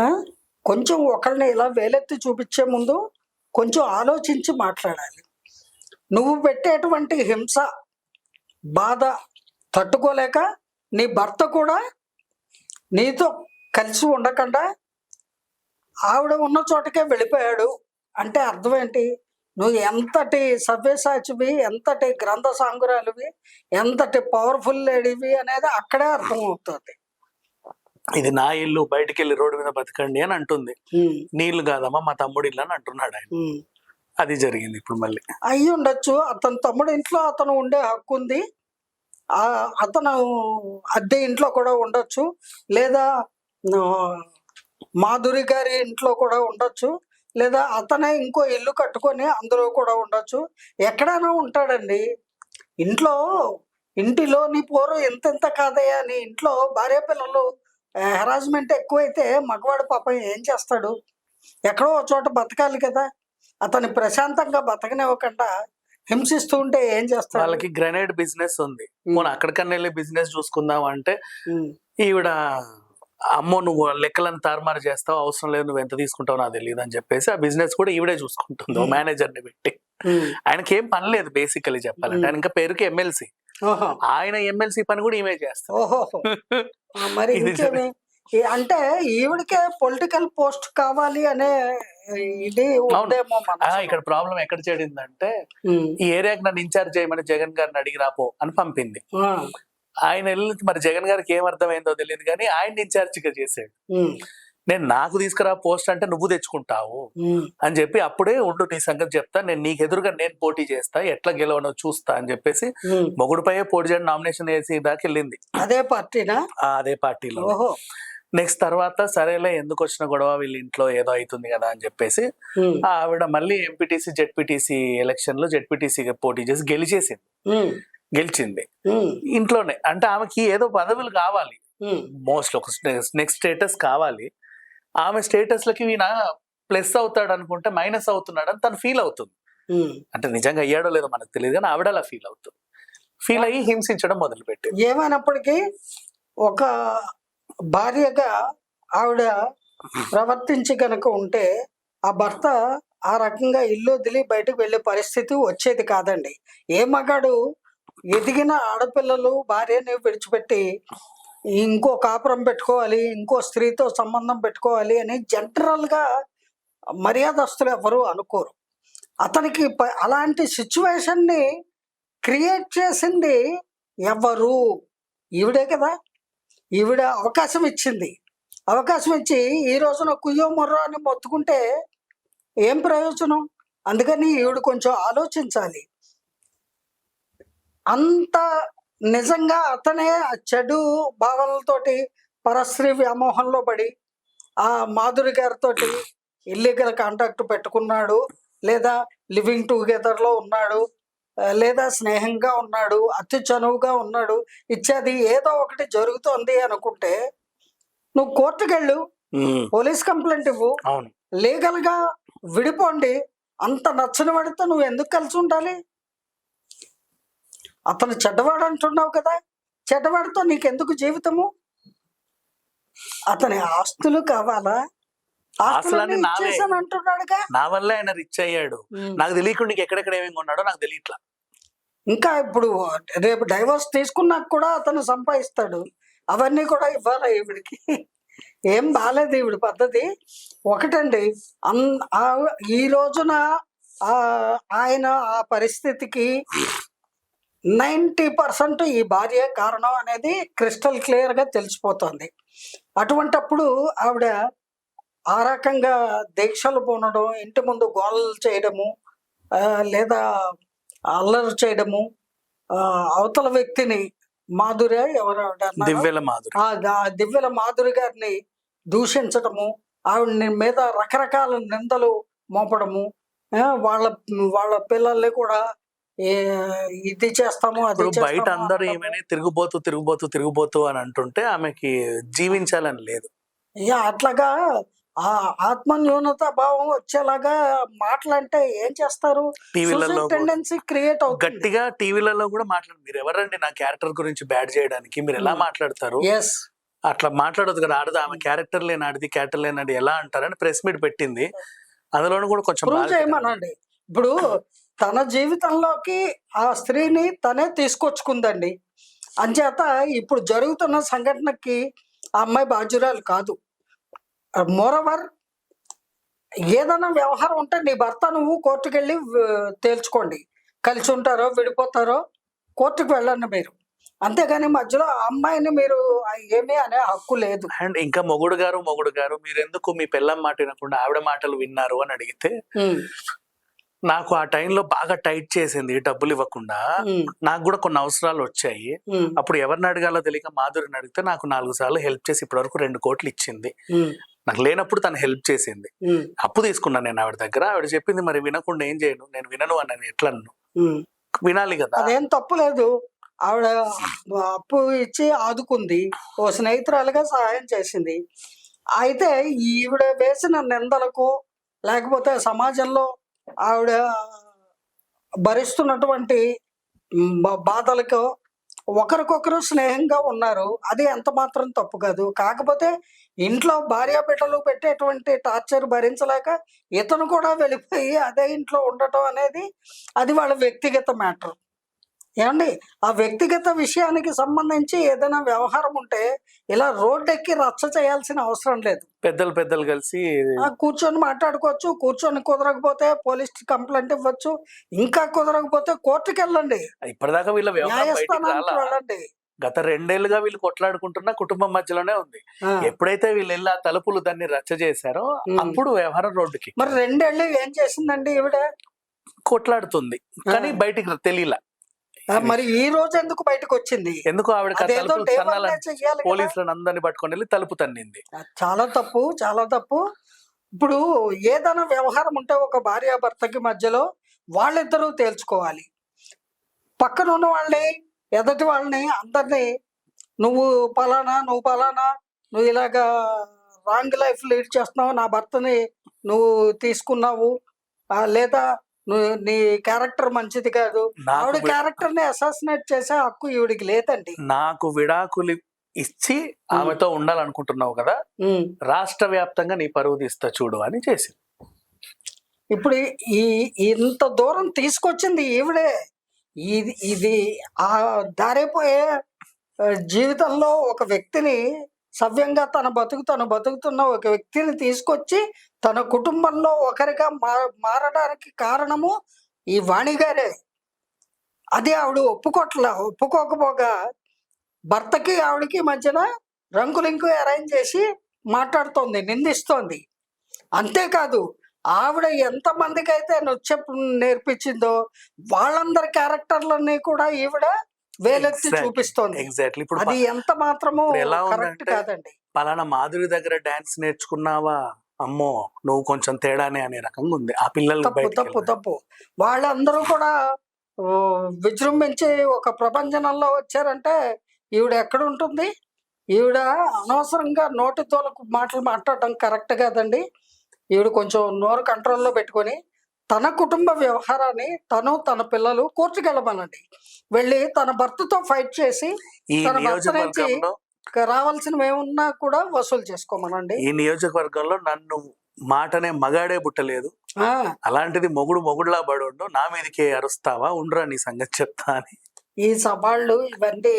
ఆ? కొంచెం ఒకరిని ఇలా వేలెత్తి చూపించే ముందు కొంచెం ఆలోచించి మాట్లాడాలి. నువ్వు పెట్టేటువంటి హింస, బాధ తట్టుకోలేక నీ భర్త కూడా నీతో కలిసి ఉండకుండా ఆవిడ ఉన్న చోటకే వెళ్ళిపోయాడు అంటే అర్థం ఏంటి? నువ్వు ఎంతటి సవ్యసాచివి, ఎంతటి గ్రంథ సాంగురాలివి, ఎంతటి పవర్ఫుల్ లేడీవి అనేది అక్కడే అర్థమవుతుంది. ఇది నా ఇల్లు, బయటికి వెళ్ళి రోడ్డు మీద బతకండి అని అంటుంది. నీళ్లు కాదమ్మా మా తమ్ముడు ఇల్లు అని అంటున్నాడు ఆయన. అది జరిగింది ఇప్పుడు మళ్ళీ. అయ్యి ఉండొచ్చు, అతని తమ్ముడు ఇంట్లో అతను ఉండే హక్కు ఉంది, అతను అద్దె ఇంట్లో కూడా ఉండొచ్చు, లేదా మాధురి గారి ఇంట్లో కూడా ఉండొచ్చు, లేదా అతనే ఇంకో ఇల్లు కట్టుకొని అందులో కూడా ఉండొచ్చు. ఎక్కడైనా ఉంటాడండి. ఇంటిలోని పోరు ఎంతెంత కాదయ్యా. నీ ఇంట్లో భార్య పిల్లలు హెరాస్మెంట్ ఎక్కువైతే మగవాడు పాపం ఏం చేస్తాడు? ఎక్కడో ఒక చోట బతకాలి కదా. అతని ప్రశాంతంగా బతకనివ్వకుండా హింసిస్తూ ఉంటే ఏం చేస్తాడు? వాళ్ళకి గ్రెనేడ్ బిజినెస్ ఉంది, మనం అక్కడికన్నా వెళ్ళి బిజినెస్ చూసుకుందాం అంటే ఈవిడ అమ్మో నువ్వు లెక్కలను తారుమారు చేస్తావు, అవసరం లేదు, నువ్వు ఎంత తీసుకుంటావు నాకు తెలియదు అని చెప్పేసి ఆ బిజినెస్ కూడా ఈవిడే చూసుకుంటుంది, మేనేజర్ ని పెట్టి. ఆయనకి ఏం పని లేదు బేసికలీ చెప్పాలంటే. ఆయన ఇంకా పేరుకి ఎమ్మెల్సీ, ఆయన ఎమ్మెల్సీ పని కూడా ఈమె చేస్తారు. మరి అంటే ఈవిడికే పొలిటికల్ పోస్ట్ కావాలి అనే ఇది ఉందేమో. ఇక్కడ ప్రాబ్లం ఎక్కడ చేడిందంటే ఈ ఏరియాకి నన్ను ఇన్ఛార్జ్ చేయమని జగన్ గారిని అడిగి రాపో అని పంపింది. ఆయన వెళ్ళి మరి జగన్ గారికి ఏం అర్థమైందో తెలియదు కానీ ఆయన ఇన్ఛార్జిగా చేసాడు. నేను నాకు తీసుకురా పోస్ట్ అంటే నువ్వు తెచ్చుకుంటావు అని చెప్పి అప్పుడే ఉండు నీ సంగతి చెప్తా, నేను నీకు ఎదురుగా నేను పోటీ చేస్తా, ఎట్లా గెలవనో చూస్తా అని చెప్పేసి మొగుడుపై పోటీ చేయడం నామినేషన్ వేసి దాకా వెళ్ళింది. అదే పార్టీనా? అదే పార్టీలో. నెక్స్ట్ తర్వాత సరేలే ఎందుకు వచ్చిన గొడవ, వీళ్ళ ఇంట్లో ఏదో అవుతుంది కదా అని చెప్పేసి ఆవిడ మళ్ళీ ఎంపీటీసీ జెడ్పీటీసీ ఎలక్షన్ లో జెడ్పీటీసీ పోటీ చేసి గెలిచింది ఇంట్లోనే. అంటే ఆమెకి ఏదో పదవులు కావాలి, మోస్ట్ ఒక నెక్స్ట్ స్టేటస్ కావాలి. ఆమె స్టేటస్ లకి ఈయన ప్లస్ అవుతాడు అనుకుంటే మైనస్ అవుతున్నాడు అని తను ఫీల్ అవుతుంది. అంటే నిజంగా అయ్యాడో లేదో మనకు తెలియదు కానీ ఆవిడ అలా ఫీల్ అవుతుంది. ఫీల్ అయ్యి హింసించడం మొదలుపెట్టింది. ఏమైనప్పటికీ ఒక భార్యగా ఆవిడ ప్రవర్తించి కనుక ఉంటే ఆ భర్త ఆ రకంగా ఇల్లు వదిలి బయటకు వెళ్ళే పరిస్థితి వచ్చేది కాదండి. ఏ మగాడు ఎదిగిన ఆడపిల్లలు భార్యని విడిచిపెట్టి ఇంకో కాపురం పెట్టుకోవాలి, ఇంకో స్త్రీతో సంబంధం పెట్టుకోవాలి అని జనరల్గా మర్యాదస్తులు ఎవరు అనుకోరు. అతనికి అలాంటి సిచ్యువేషన్ని క్రియేట్ చేసింది ఎవరు? ఈవిడే కదా. ఈవిడ అవకాశం ఇచ్చింది. అవకాశం ఇచ్చి ఈ రోజున కుయ్యో మొర్రో అని మొత్తుకుంటే ఏం ప్రయోజనం? అందుకని ఈవిడ కొంచెం ఆలోచించాలి. అంత నిజంగా అతనే చెడు భావనలతోటి పరస్త్రీ వ్యామోహంలో పడి ఆ మాధురి గారితో ఇల్లీగల్ కాంటాక్ట్ పెట్టుకున్నాడు, లేదా లివింగ్ టుగెదర్లో ఉన్నాడు, లేదా స్నేహంగా ఉన్నాడు, అతి చనువుగా ఉన్నాడు ఇత్యాది ఏదో ఒకటి జరుగుతోంది అనుకుంటే నువ్వు కోర్టుకు వెళ్ళు, పోలీస్ కంప్లైంట్ ఇవ్వు, లీగల్ గా విడిపోండి. అంత నచ్చని వాడితో నువ్వు ఎందుకు కలిసి ఉండాలి? అతను చెడ్డవాడు అంటున్నావు కదా, చెడ్డవాడితో నీకెందుకు జీవితము? అతని ఆస్తులు కావాలా? అంటున్నాడుగా, నా వల్ల ఆయన రిచ్ అయ్యాడు, నాకు తెలియకుండా ఎక్కడెక్కడ ఏమేమి కొన్నాడో నాకు తెలియట్లా. ఇంకా ఇప్పుడు రేపు డైవర్స్ తీసుకున్నాక కూడా అతను సంపాదిస్తాడు, అవన్నీ కూడా ఇవ్వాలి ఈవిడికి. ఏం బాలేదు ఈవిడ పద్ధతి. ఒకటండి, ఈ రోజున ఆయన ఆ పరిస్థితికి 90% ఈ భార్య కారణం అనేది క్రిస్టల్ క్లియర్ గా తెలిసిపోతుంది. అటువంటప్పుడు ఆవిడ ఆ రకంగా దీక్షలు పోనడం, ఇంటి ముందు గోలలు చేయడము, లేదా అల్లరి చేయడము, అవతల వ్యక్తిని మాధురి దివ్యల మాధురి గారిని దూషించడము, ఆవిడ మీద రకరకాల నిందలు మోపడము, వాళ్ళ పిల్లల్ని కూడా ఇది చేస్తాము అది బయట అందరూ ఏమైనా తిరుగుబోతూ అని అంటుంటే ఆమెకి జీవించాలని లేదు. అట్లాగా ఆ ఆత్మన్యూనత భావం వచ్చేలాగా మాటలంటే ఏం చేస్తారు? టీవీలలో టెండెన్సీ క్రియేట్ అవుతుంది. గట్టిగా టీవీలలో కూడా మాట్లాడు, మీరు ఎవరండి నా క్యారెక్టర్ గురించి బ్యాడ్ చేయడానికి, మీరు ఎలా మాట్లాడతారు, అట్లా మాట్లాడొద్దు కదా, ఆడది ఆమె క్యారెక్టర్ లేనాడిది క్యారెక్టర్ లేనాడి ఎలా అంటారని ప్రెస్ మీట్ పెట్టింది. అందులోనూ కూడా కొంచెం ప్రూవ్ బాధ చేయమనండి. ఇప్పుడు తన జీవితంలోకి ఆ స్త్రీని తనే తీసుకొచ్చుకుందండి. అంచేత ఇప్పుడు జరుగుతున్న సంఘటనకి ఆ అమ్మాయి బాధ్యురాలు కాదు. మోరవర్ ఏదైనా వ్యవహారం ఉంటే నీ భర్త నువ్వు కోర్టుకెళ్ళి తేల్చుకోండి. కలిసి ఉంటారో విడిపోతారో కోర్టుకు వెళ్ళండి మీరు. అంతేగాని మధ్యలో ఆ అమ్మాయిని మీరు ఏమీ అనే హక్కు లేదు. అండ్ ఇంకా మొగుడు గారు మీరెందుకు మీ పెళ్ళం మాట వినకుండా ఆవిడ మాటలు విన్నారు అని అడిగితే, నాకు ఆ టైంలో బాగా టైట్ చేసింది డబ్బులు ఇవ్వకుండా. నాకు కూడా కొన్ని అవసరాలు వచ్చాయి. అప్పుడు ఎవరిని అడగాలో తెలియక మాధురిని అడిగితే నాకు 4 సార్లు హెల్ప్ చేసి ఇప్పటి వరకు 2 కోట్లు ఇచ్చింది. నాకు లేనప్పుడు తను హెల్ప్ చేసింది. అప్పు తీసుకున్నాను నేను ఆవిడ దగ్గర. ఆవిడ చెప్పింది మరి వినకుండా ఏం చేయను, నేను వినను అని ఎట్లా వినాలి కదా. అదేం తప్పు లేదు. ఆవిడ అప్పు ఇచ్చి ఆదుకుంది, ఓ స్నేహితురాలుగా సహాయం చేసింది. అయితే ఈవిడ వేసిన నిందలకు లేకపోతే సమాజంలో ఆవిడ భరిస్తున్నటువంటి బాధలకు ఒకరికొకరు స్నేహంగా ఉన్నారు. అది ఎంత మాత్రం తప్పు కాదు. కాకపోతే ఇంట్లో భార్య బిడ్డలు పెట్టేటువంటి టార్చర్ భరించలేక ఇతను కూడా వెళ్ళిపోయి అదే ఇంట్లో ఉండటం అనేది అది వాళ్ళ వ్యక్తిగత మ్యాటర్. ఏమండి, ఆ వ్యక్తిగత విషయానికి సంబంధించి ఏదైనా వ్యవహారం ఉంటే ఇలా రోడ్డెక్కి రచ్చ చేయాల్సిన అవసరం లేదు. పెద్దలు కలిసి కూర్చొని మాట్లాడుకోవచ్చు. కూర్చొని కుదరకపోతే పోలీస్ కంప్లైంట్ ఇవ్వచ్చు. ఇంకా కుదరకపోతే కోర్టుకి వెళ్ళండి, ఇప్పటిదాకా వీళ్ళ న్యాయస్థానానికి వెళ్ళండి. గత 2 ఏళ్లుగా వీళ్ళు కొట్లాడుకుంటున్న కుటుంబం మధ్యలోనే ఉంది. ఎప్పుడైతే వీళ్ళు వెళ్ళి ఆ తలుపులు దాన్ని రచ్చ చేశారో అప్పుడు వ్యవహారం రోడ్డుకి. మరి 2 ఏళ్ళు ఏం చేసిందండి ఈవిడ? కొట్లాడుతుంది కానీ బయటికి తెలియలా. మరి ఈ రోజు ఎందుకు బయటకు వచ్చింది? ఎందుకు ఆవిడ పోలీసులను అందరిని పట్టుకొని వెళ్ళి తలుపు తన్నింది. చాలా తప్పు, చాలా తప్పు. ఇప్పుడు ఏదైనా వ్యవహారం ఉంటే ఒక భార్యాభర్తకి మధ్యలో వాళ్ళిద్దరూ తేల్చుకోవాలి. పక్కన ఉన్న వాళ్ళని, ఎదటి వాళ్ళని అందరినీ నువ్వు పలానా నువ్వు ఇలాగా రాంగ్ లైఫ్ లీడ్ చేస్తున్నావు, నా భర్తని నువ్వు తీసుకున్నావు, లేదా నీ క్యారెక్టర్ మంచిది కాదు, ఆవిడ క్యారెక్టర్ ని అసాసినేట్ చేసే హక్కు ఈవిడికి లేదండి. నాకు విడాకులు ఇచ్చి ఆమెతో ఉండాలనుకుంటున్నావు కదా, రాష్ట్ర వ్యాప్తంగా నీ పరువు తీస్తా చూడు అని చేసి ఇప్పుడు ఇంత దూరం తీసుకొచ్చింది ఈవిడే. ఇది ఆ దారిపోయే జీవితంలో ఒక వ్యక్తిని సవ్యంగా తను బతుకుతున్న ఒక వ్యక్తిని తీసుకొచ్చి తన కుటుంబంలో ఒకరిగా మారడానికి కారణము ఈ వాణిగారే. అది ఆవిడ ఒప్పుకోకపోగా భర్తకి ఆవిడకి మధ్యన రంకులింకు అరేంజ్ చేసి మాట్లాడుతోంది, నిందిస్తోంది. అంతేకాదు ఆవిడ ఎంతమందికి అయితే నృత్యం నేర్పించిందో వాళ్ళందరి క్యారెక్టర్లన్నీ కూడా ఈవిడ వేలెత్తి చూపిస్తోంది. ఎగ్జాక్ట్లీ. ఇప్పుడు అది ఎంత మాత్రము కరెక్ట్ కాదండి. పలానా మాధురి దగ్గర డాన్స్ నేర్చుకున్నావా, అమ్మో నువ్వు కొంచెం తేడానే అనే రకంగా ఉంది ఆ పిల్లలు. తప్పు. వాళ్ళందరూ కూడా విజృంభించి ఒక ప్రపంచంలో వచ్చారంటే ఈవిడ ఎక్కడ ఉంటుంది? ఈవిడ అనవసరంగా నోటి తోలకు మాటలు మాట్లాడటం కరెక్ట్ కాదండి. ఈవిడ కొంచెం నోరు కంట్రోల్లో పెట్టుకొని తన కుటుంబ వ్యవహారాన్ని తన పిల్లలు కోర్టుకు వెళ్ళమనండి. వెళ్ళి తన భర్తతో ఫైట్ చేసి తన భర్త నుంచి రావాల్సినవి ఏమున్నా కూడా వసూలు చేసుకోమనండి. ఈ నియోజకవర్గంలో నన్ను మాటనే మగాడే పుట్టలేదు, అలాంటిది మొగుడులా పడుండు, నా మీదకి అరుస్తావా, ఉండ్రా నీ సంగతి చెప్తా అని ఈ సవాళ్ళు ఇవన్నీ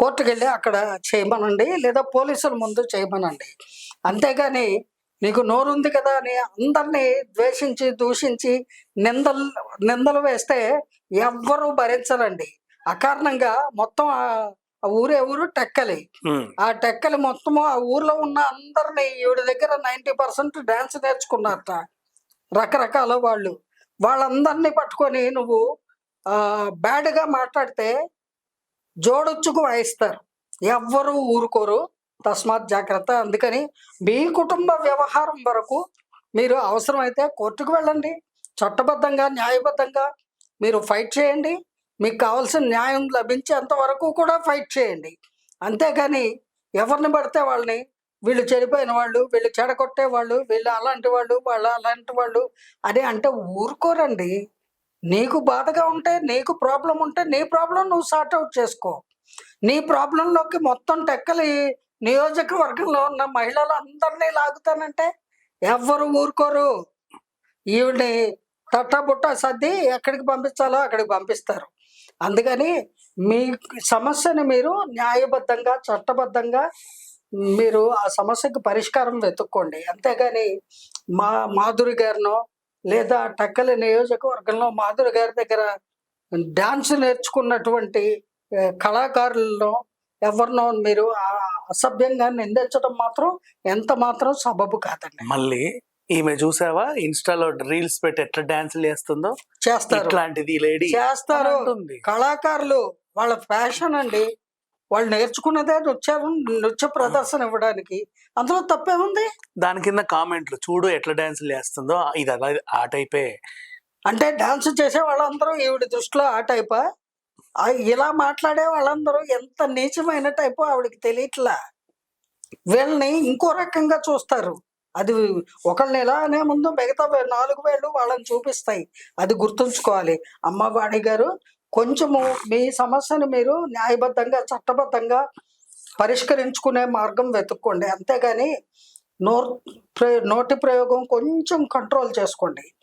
కోర్టుకు వెళ్ళి అక్కడ చేయమనండి, లేదా పోలీసుల ముందు చేయమనండి. అంతేగాని నీకు నోరుంది కదా అని అందరినీ ద్వేషించి దూషించి నిందలు వేస్తే ఎవ్వరూ భరించరండి. అకారణంగా మొత్తం ఆ ఊరు టెక్కలి. ఆ టెక్కలి మొత్తము ఆ ఊర్లో ఉన్న అందరినీ ఈవిడ దగ్గర 90% డాన్స్ నేర్చుకున్నారట రకరకాల వాళ్ళందరినీ పట్టుకొని నువ్వు బ్యాడ్గా మాట్లాడితే జోడొచ్చుకు వాయిస్తారు, ఎవ్వరూ ఊరుకోరు. తస్మాత్ జాగ్రత్త. అందుకని మీ కుటుంబ వ్యవహారం వరకు మీరు అవసరమైతే కోర్టుకు వెళ్ళండి, చట్టబద్ధంగా న్యాయబద్ధంగా మీరు ఫైట్ చేయండి. మీకు కావాల్సిన న్యాయం లభించేంత వరకు కూడా ఫైట్ చేయండి. అంతేగాని ఎవరిని పడితే వాళ్ళని, వీళ్ళు చెడిపోయిన వాళ్ళు, వీళ్ళు చెడగొట్టే వాళ్ళు, వీళ్ళు అలాంటి వాళ్ళు అలాంటి వాళ్ళు అని అంటే ఊరుకోరండి. నీకు బాధగా ఉంటే, నీకు ప్రాబ్లం ఉంటే నీ ప్రాబ్లం నువ్వు సార్ట్అవుట్ చేసుకో. నీ ప్రాబ్లంలోకి మొత్తం టెక్కలి నియోజకవర్గంలో ఉన్న మహిళలు అందరినీ లాగుతానంటే ఎవ్వరు ఊరుకోరు. ఈవిడ్ని తట్టబుట్ట సర్ది ఎక్కడికి పంపించాలో అక్కడికి పంపిస్తారు. అందుకని మీ సమస్యని మీరు న్యాయబద్ధంగా, చట్టబద్ధంగా మీరు ఆ సమస్యకు పరిష్కారం వెతుక్కోండి. అంతేగాని మాధురి గారినో లేదా టక్కలి నియోజకవర్గంలో మాధురి గారి దగ్గర డాన్స్ నేర్చుకున్నటువంటి కళాకారులను ఎవరినో మీరు అసభ్యంగా నిందించడం మాత్రం ఎంత మాత్రం సబబు కాదండి. మళ్ళీ ఈమె చూసావా ఇన్స్టాలో రీల్స్ పెట్టి ఎట్లా డాన్సులు చేస్తుందో, చేస్తారు, ఇట్లాంటిది లేడీ చేస్తారు. అంటుంది. కళాకారులు వాళ్ళ ఫ్యాషన్ అండి, వాళ్ళు నేర్చుకున్నదే నృత్య ప్రదర్శన ఇవ్వడానికి. అందులో తప్పేముంది? దాని కింద కామెంట్లు చూడు ఎట్లా డాన్సులు చేస్తుందో, ఇది అలా ఆ టైపే. అంటే డాన్స్ చేసే వాళ్ళందరూ ఈవిడ దృష్టిలో ఆ టైపా? ఇలా మాట్లాడే వాళ్ళందరూ ఎంత నీచమైన టైపో ఆవిడకి తెలియట్లా. వీళ్ళని ఇంకో రకంగా చూస్తారు. అది ఒకళ్ళని ఎలా అనే ముందు మిగతా 4 వేళ్ళు వాళ్ళని చూపిస్తాయి. అది గుర్తుంచుకోవాలి. అమ్మ వాణి గారు, కొంచెము మీ సమస్యను మీరు న్యాయబద్ధంగా, చట్టబద్ధంగా పరిష్కరించుకునే మార్గం వెతుక్కోండి. అంతేగాని నోటి ప్రయోగం కొంచెం కంట్రోల్ చేసుకోండి.